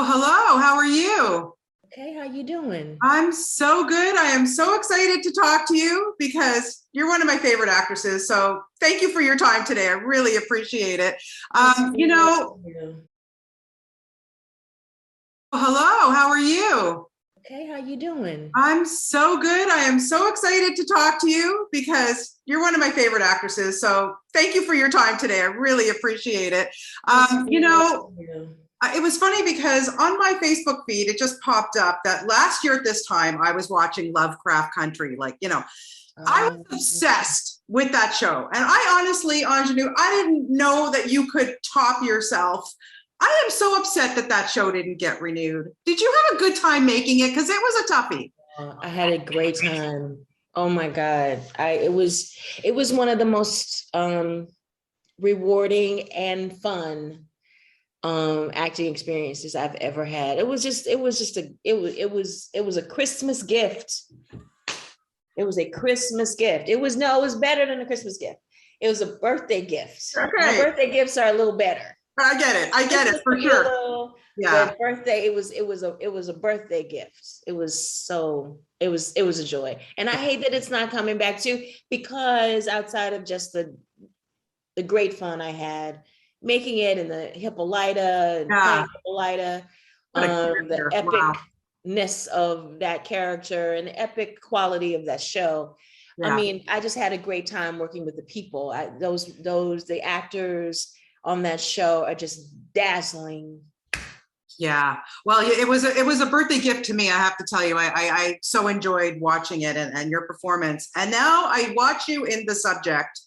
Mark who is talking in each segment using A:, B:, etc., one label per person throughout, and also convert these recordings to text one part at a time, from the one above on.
A: Hello, how are you?
B: Okay, how you doing?
A: I'm so good. I am so excited to talk to you because you're one of my favorite actresses. So thank you for your time today. I really appreciate it.
B: Oh,
A: Um, you
B: sweet.
A: know, Hello, how are you?
B: Okay, how you doing?
A: I'm so good. I am so excited to talk to you because you're one of my favorite actresses. So thank you for your time today. I really appreciate it.
B: Oh,
A: Um, you
B: sweet of
A: know,
B: you.
A: It was funny because on my Facebook feed, it just popped up that last year at this time, I was watching Lovecraft Country. I was
B: Um,
A: obsessed with that show. And I honestly, Aunjanue, I didn't know that you could top yourself. I am so upset that that show didn't get renewed. Did you have a good time making it? Because it was a toughie.
B: I had a great time. Oh my God. It was one of the most rewarding and fun acting experiences I've ever had. It was a Christmas gift. It was a Christmas gift. It was better than a Christmas gift. It was a birthday gift. Now
A: Okay.
B: birthday gifts are a little better.
A: I get it. I get it
B: Christmas
A: for
B: can be a
A: sure.
B: little,
A: Yeah.
B: but birthday, it was a birthday gift. It was a joy. And I hate that it's not coming back too, because outside of just the great fun I had making it and the Hippolyta and
A: Yeah.
B: playing Hippolyta,
A: What a
B: the
A: character. Wow.
B: epicness of that character and the epic quality of that show. I
A: Yeah.
B: mean, I just had a great time working with the people. The actors on that show are just dazzling.
A: Yeah. Well, it was a birthday gift to me. I have to tell you, I so enjoyed watching it and your performance. And now I watch you in the subject,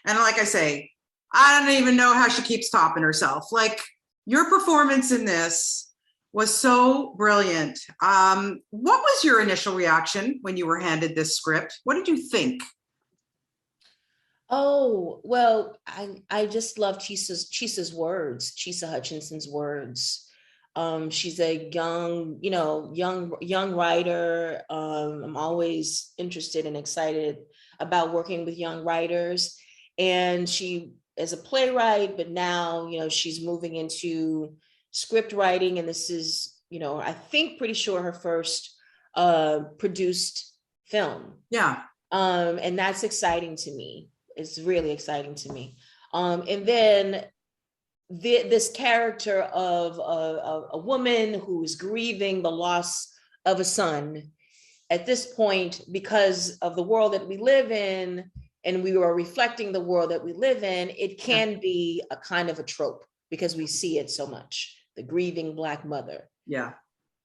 A: and like I say, I don't even know how she keeps topping herself. Like your performance in this was so brilliant. What was your initial reaction when you were handed this script? What did you think?
B: Oh, well, I just love Chisa's words, Chisa Hutchinson's words. She's a young writer. I'm always interested and excited about working with young writers. And she is a playwright, but now, she's moving into script writing. And this is, I think pretty sure her first produced film.
A: Yeah.
B: And that's exciting to me. It's really exciting to me. And then this character of a woman who is grieving the loss of a son at this point because of the world that we live in, and we are reflecting the world that we live in, it
A: Yeah.
B: can be a kind of a trope because we see it so much, the grieving Black mother.
A: Yeah.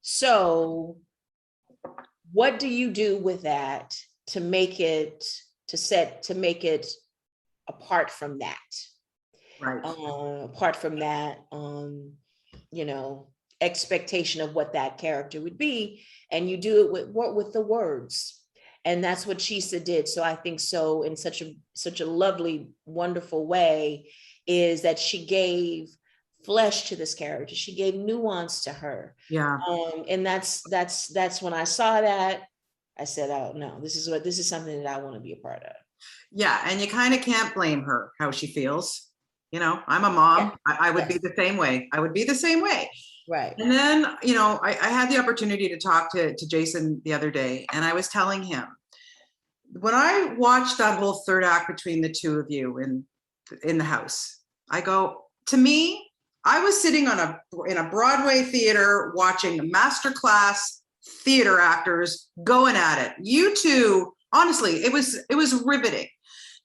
B: So what do you do with that to make it apart from that,
A: Right.
B: apart from that you know expectation of what that character would be, and you do it with the words, and that's what Chisa did. So I think so in such a lovely, wonderful way, is that she gave flesh to this character. She gave nuance to her.
A: Yeah.
B: And that's when I saw that, I said, oh no, this is something that I want to be a part of.
A: Yeah. And you kind of can't blame her how she feels. I'm a
B: Yeah.
A: mom. I would be
B: Yes.
A: the same way. I would be the same way.
B: Right.
A: And then, I had the opportunity to talk to Jason the other day, and I was telling him when I watched that whole third act between the two of you in the house, I go, to me, I was sitting in a Broadway theater watching masterclass theater actors going at it. You two, honestly, it was riveting.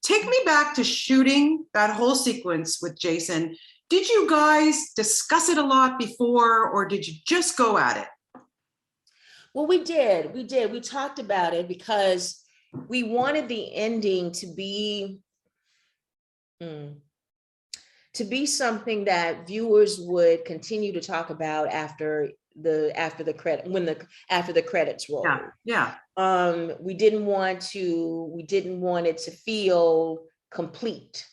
A: Take me back to shooting that whole sequence with Jason. Did you guys discuss it a lot before, or did you just go at it?
B: Well, we talked about it because we wanted the ending mm, to be something that viewers would continue to talk about after the credit when the after the credits
A: Yeah,
B: roll.
A: yeah,
B: We didn't want it to feel complete.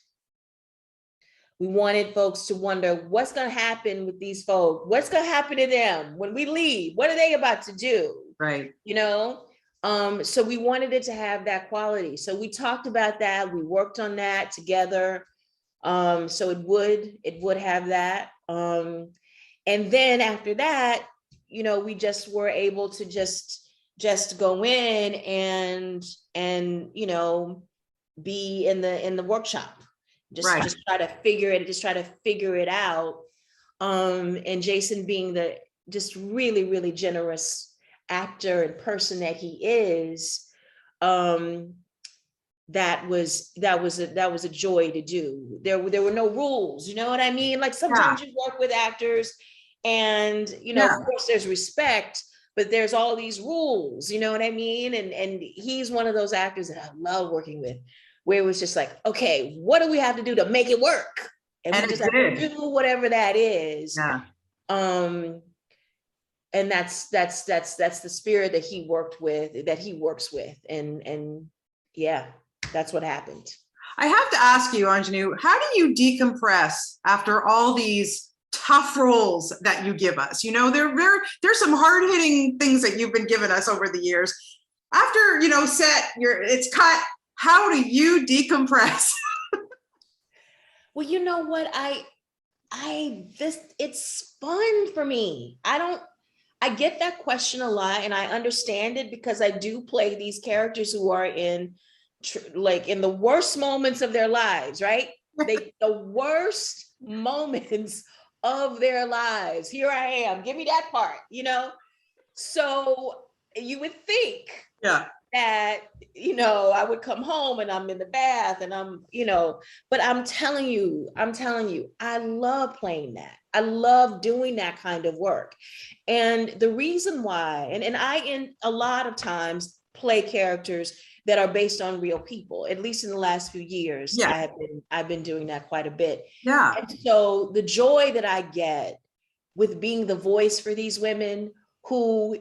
B: We wanted folks to wonder what's going to happen with these folks, what's going to happen to them when we leave, what are they about to do,
A: right.
B: you know so we wanted it to have that quality, so we talked about that, we worked on that together. So it would have that. And then after that, we just were able to just go in and be in the workshop, just try to figure it out. And Jason being the just really, really generous actor and person that he is, that was a joy to do. There were no rules, you know what I mean? Like sometimes you work with actors and of course there's respect, but there's all these rules, you know what I mean? And he's one of those actors that I love working with, where it was just like, okay, what do we have to do to make it work? And we just have to do whatever that is.
A: Yeah.
B: And that's the spirit that he works with. And yeah, that's what happened.
A: I have to ask you, Aunjanue, how do you decompress after all these tough roles that you give us? There's some hard-hitting things that you've been giving us over the years. After, it's cut, how do you decompress?
B: Well, you know what? It's fun for me. I get that question a lot, and I understand it because I do play these characters who are in the worst moments of their lives, right? The worst moments of their lives. Here I am, give me that part, So you would think that, I would come home and I'm in the bath and but I'm telling you, I love playing that. I love doing that kind of work. And the reason why, and I, in a lot of times, play characters that are based on real people, at least in the last few years. I've been doing that quite a bit.
A: Yeah.
B: And so the joy that I get with being the voice for these women who,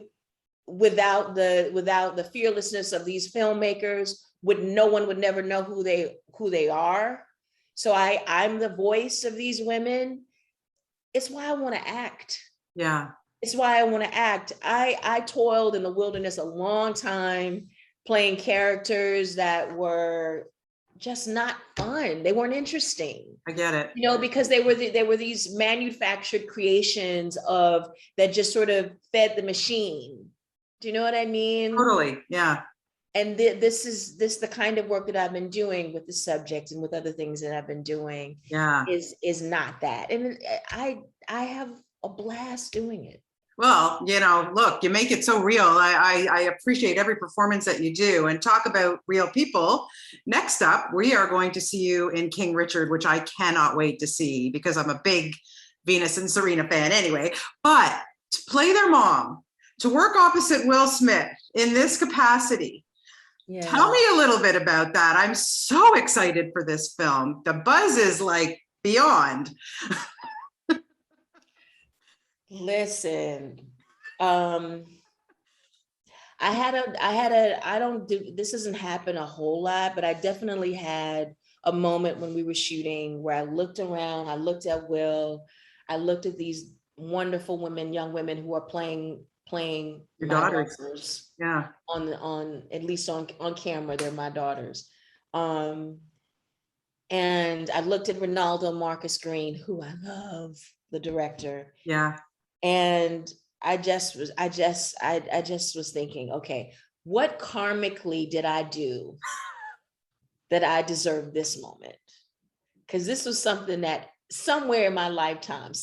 B: without the fearlessness of these filmmakers, no one would never know who they are. So I'm the voice of these women. It's why I want to act.
A: Yeah.
B: It's why I want to act. I toiled in the wilderness a long time, playing characters that were just not fun. They weren't interesting.
A: I get it.
B: Because they were these manufactured creations that just sort of fed the machine. Do you know what I mean?
A: Totally. Yeah.
B: And this is the kind of work that I've been doing with the subject and with other things that I've been doing.
A: Yeah.
B: Is not that. And I have a blast doing it.
A: Well, look, you make it so real. I appreciate every performance that you do. And talk about real people. Next up, we are going to see you in King Richard, which I cannot wait to see because I'm a big Venus and Serena fan anyway. But to play their mom, to work opposite Will Smith in this capacity. Yeah. Tell me a little bit about that. I'm so excited for this film. The buzz is like beyond.
B: Listen, this doesn't happen a whole lot, but I definitely had a moment when we were shooting where I looked around, I looked at Will, I looked at these wonderful women, young women who are playing
A: your
B: my
A: daughters. Yeah.
B: On at least on camera, they're my daughters. And I looked at Ronaldo Marcus Green, who I love, the director.
A: Yeah.
B: And I just was thinking, okay, what karmically did I do that I deserve this moment? Because this was something that somewhere in my lifetime,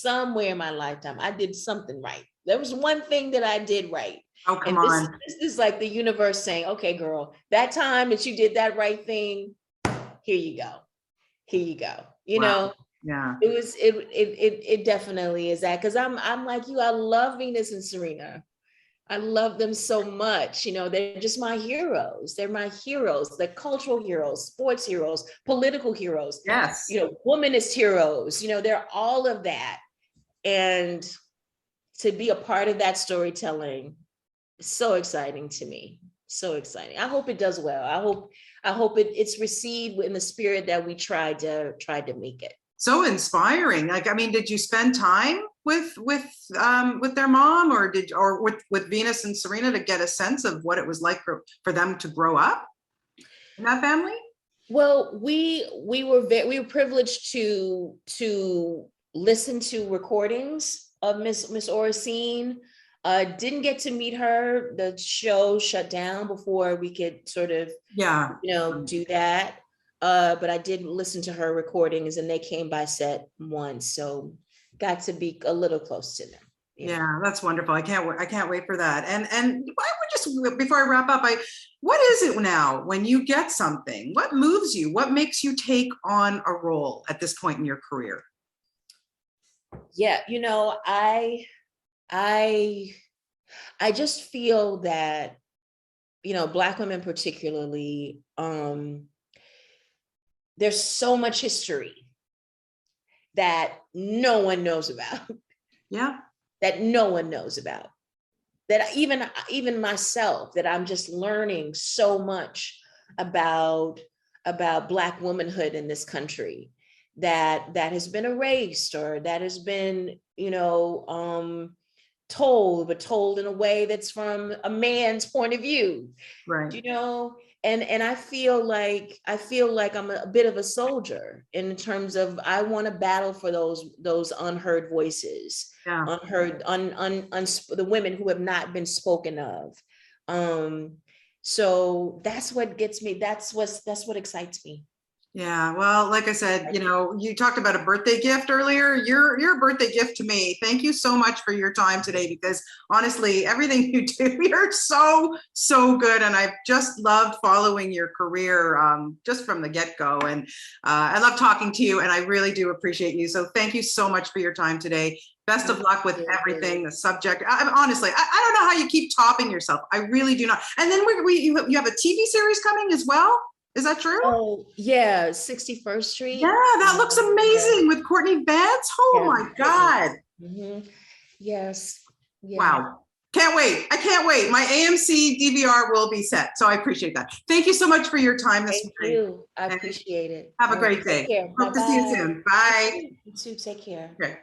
B: I did something right. There was one thing that I did right.
A: Oh, come on.
B: This is like the universe saying, okay, girl, that time that you did that right thing, here you go. You know?
A: Yeah.
B: It definitely is that, because I'm like you, I love Venus and Serena. I love them so much. They're just my heroes. They're my heroes. They're cultural heroes, sports heroes, political heroes.
A: Yes.
B: Womanist heroes. They're all of that. And to be a part of that storytelling is so exciting to me. So exciting. I hope it does well. I hope it's received in the spirit that we tried to make it.
A: So inspiring. Did you spend time with their mom or with Venus and Serena to get a sense of what it was like for them to grow up in that family?
B: Well, we were privileged to listen to recordings Miss Oracine. Didn't get to meet her. The show shut down before we could sort of,
A: Yeah.
B: do that. But I did listen to her recordings, and they came by set once, so got to be a little close to them.
A: Yeah, that's wonderful. I can't wait for that. And I would just, before I wrap up, what is it now when you get something? What moves you? What makes you take on a role at this point in your career?
B: Yeah, I just feel that, Black women particularly, there's so much history that no one knows about.
A: Yeah.
B: That no one knows about. That even myself, that I'm just learning so much about Black womanhood in this country that has been erased, or that has been, told in a way that's from a man's point of view.
A: Right.
B: And I feel like I'm a bit of a soldier in terms of, I want to battle for those unheard voices,
A: Yeah.
B: unheard, the women who have not been spoken of. So that's what gets me. That's what excites me.
A: Yeah, well, like I said, you talked about a birthday gift earlier. You're a birthday gift to me. Thank you so much for your time today, because honestly, everything you do, you're so good. And I've just loved following your career just from the get-go. And I love talking to you, and I really do appreciate you. So thank you so much for your time today. Best of luck with everything, the subject. Honestly, I don't know how you keep topping yourself. I really do not. And then you have a TV series coming as well. Is that true?
B: Oh, yeah, 61st Street.
A: Yeah, that looks amazing with Courtney Vance. Oh my God.
B: Mm-hmm. Yes. Yeah.
A: Wow. Can't wait. I can't wait. My AMC DVR will be set. So I appreciate that. Thank you so much for your time this morning.
B: Thank you. I appreciate it.
A: Have a great day. Hope to see you soon. Bye.
B: You too. Take care.
A: Okay.